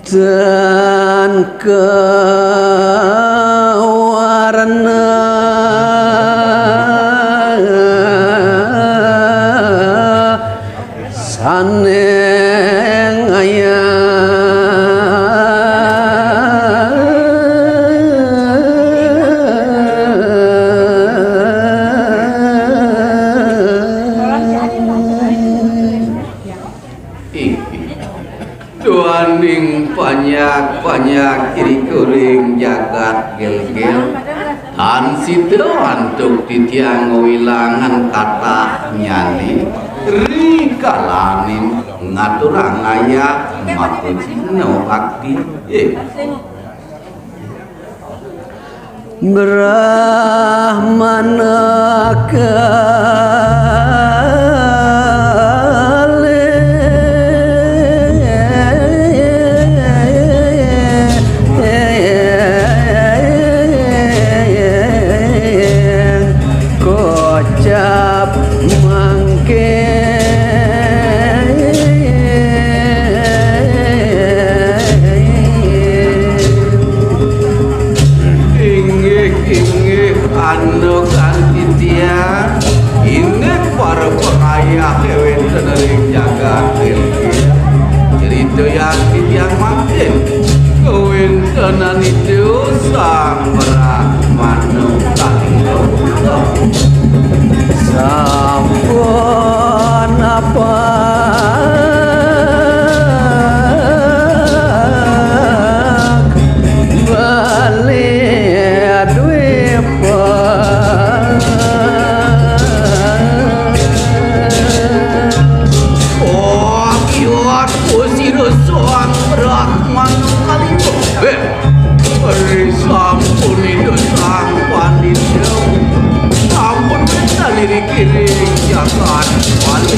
dan kewarna saneng Duaning banyak kiri kuring jagat gel-gel han sido antuk titiang wilangan kata nyani rikalanin ngaturang aya matu cino akti Brahmana kocap mangke anu kantitia ini para pengayah hewan tenering jagat cerita yang titiang makin kawin tenan itu sang Brahmana kalindo sampun apa balik duit oh kiwat usir sang Brahmana kalindo sampun itu sang pandita sampun kita lirik kiri jagat wali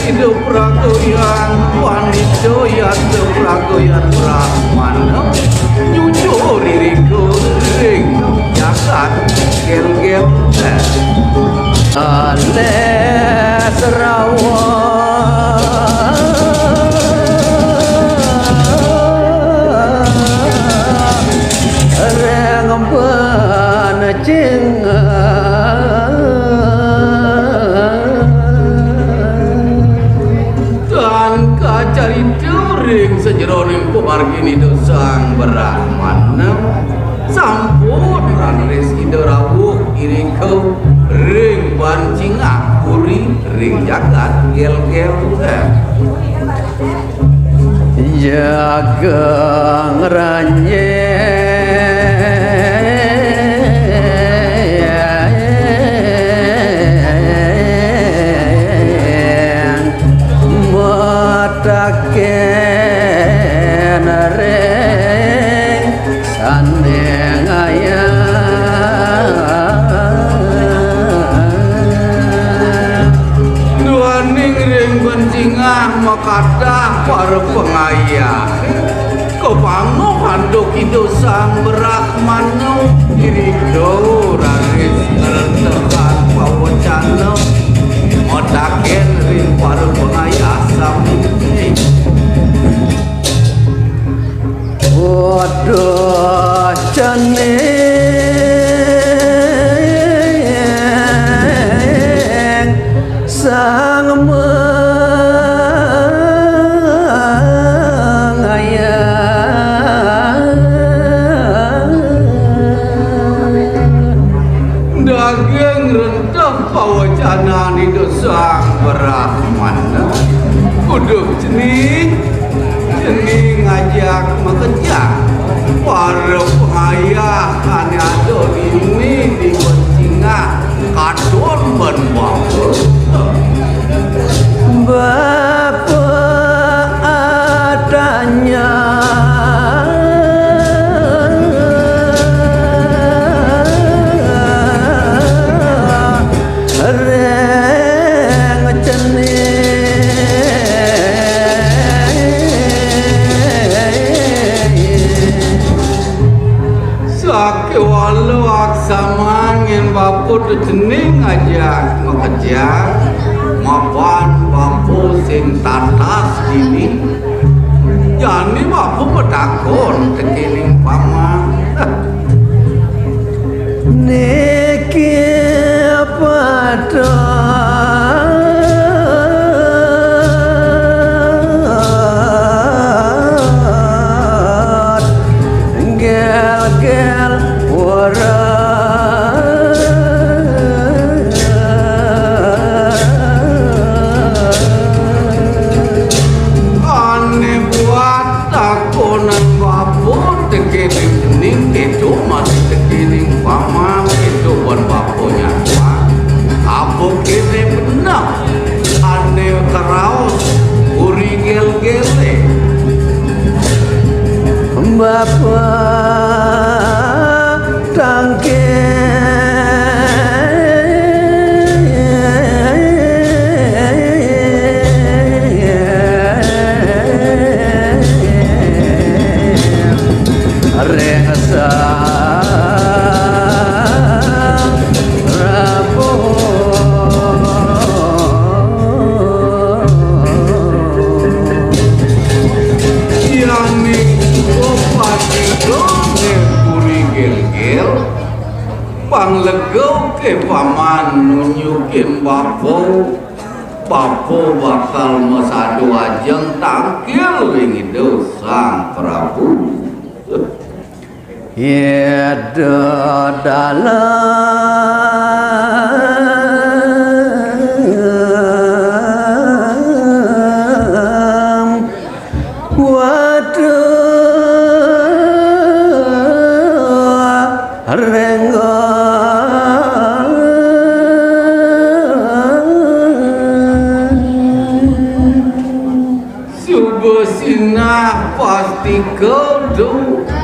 hidup ragoyan wanita yang ragoyan Brahmana nyucur diriku ring jagat gel-gel ale serawa rengempan cari turing sejeroning pemargini sang Brahmana sampun ranis ide rawuh iriko ring pancing akuri ring jagat gel-gel jaga ngeranye taken reng saneng aya duaning ring bencingah makadah para pengayah kepango handuk itu sang Brahmana irido raris ngerentekan pawacana modaken ring para pengayah sampun waduh caneng sang mengayang daging rentah pawacana ni sang Brahmana kudu jening ngajak mengejar para pengayah ane ada ini di Bencingah kadon benbawa Bapak adanya walau aksamangin bapu jening aja ngekejar mapan bapu sing tatas ini jani bapu medakon tekining paman niki padha Bapak tangke rasa panglegau ke paman nunjukin bapo bapo bakal mesadu ajeng tangkil ring itu sang Prabu yedo dalam waduh renggo Sinah pasti kau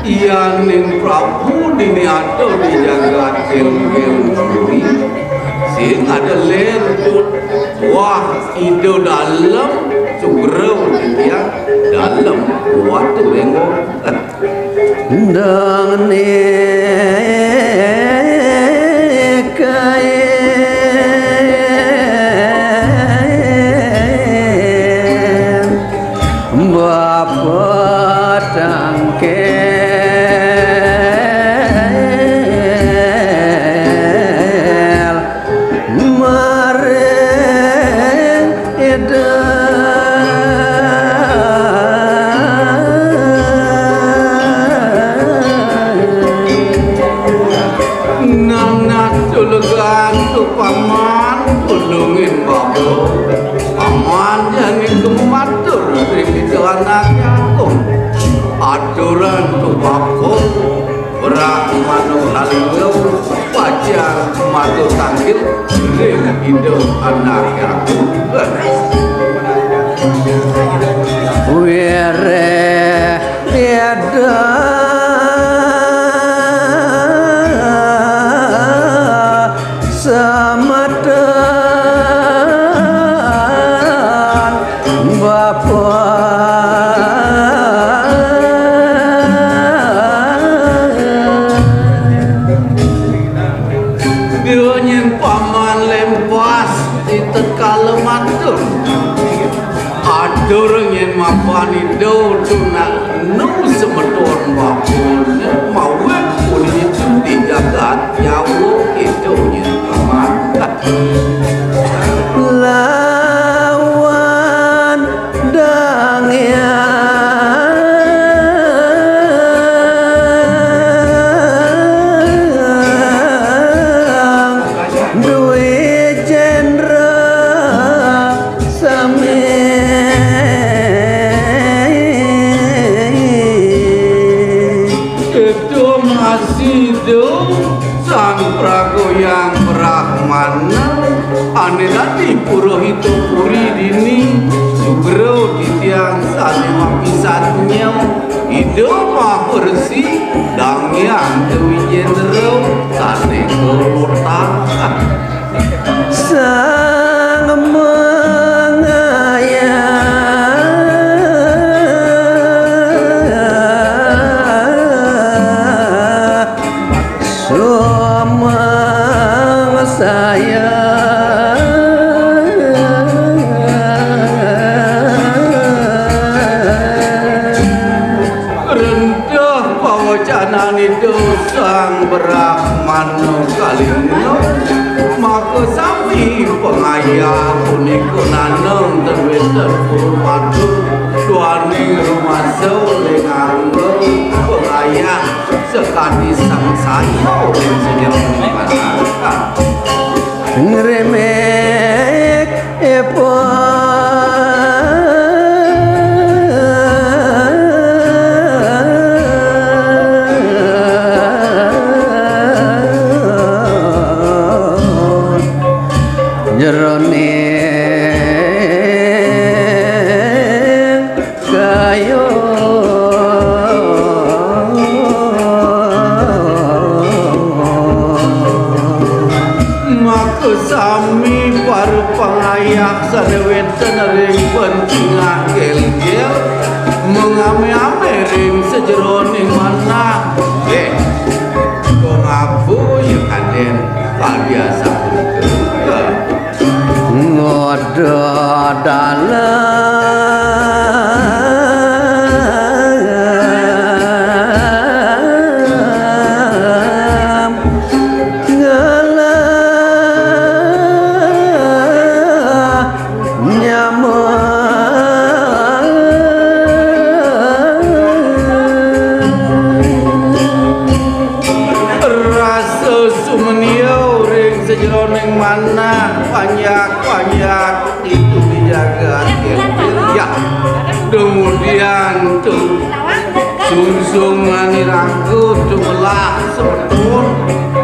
yang Prabu dini atau di jagat kel-kel curi sing ada lentut wah itu dalam cugrau dia dalam waktu lengo dang nekai Bapak tangkel mareng edan nang tulegan tu paman ulungin babu paman jangan kematur itu anaknya kok aturan tu babu berak manu lalu pacar matu tanggil ring hidup anaknya were tiada samatan Bionyen paman lempas itu kalau matur adoreng yang mapan itu tunak nu semeton bapun mau pun itu di jagat jauh itu yang paman lawan dangya sang Prabu yang Brahmana ane tadi Purohito Puri dini Sugro titiang salima pisatnya hidup mah bersih dangyang Dewi Jendro sane kelota sang mengayang pawacana itu sang Brahmana kalino maka sami pengaya punika naneng terweten purmadu duaning rumah soleh nganggo pengaya sekali sang sayo sejak masyarakat ngeremek epo jerone kayo maka sami para pengayak sadeweten ring penting agel-gel mengame-ame ring sejeroning mana kok ngapu ya kaden biasa ngodo dalam ngelah nyaman rasa sumeniau ring sejeroning mana banyak itu dijaga ya kemudian tuh sungsung rangkut belah sepun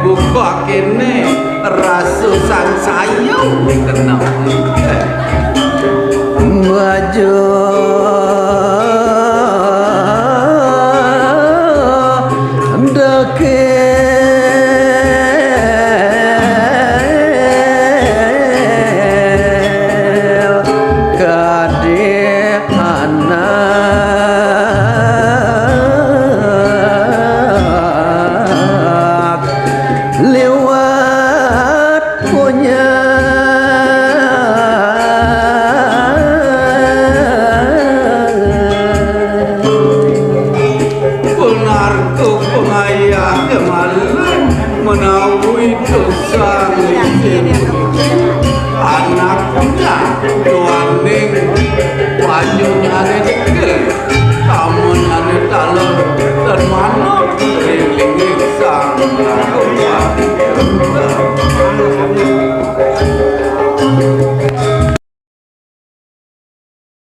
buka kene rasa sang sayang dikenal maju lewat punya benar tuh pengayah kemarin menawi kesang